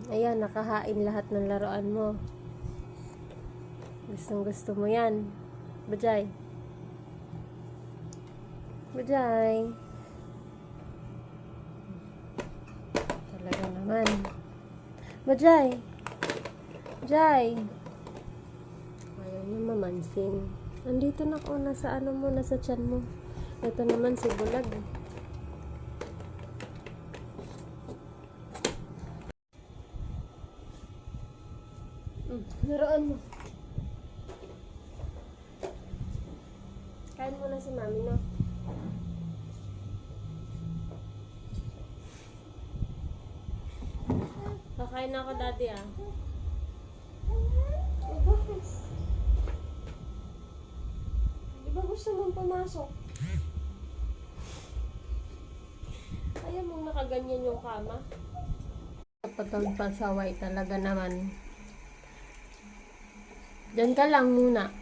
Ayan, nakahain lahat ng laruan mo. Gustong gusto mo yan. Bajay. Bajay. Talaga naman. Bajay. Bajay. Ayaw niya mamansin. Andito na ako, nasa ano mo, nasa tiyan mo. Ito naman si Bulag. Laruan mo. Kain mo na si Mami, no? Kakain na ako dati, ah. Oh, bakit? Di ba gusto mong pumasok? Ayaw mong nakaganyan yung kama? Patawag pasaway talaga naman. Diyan ka lang muna.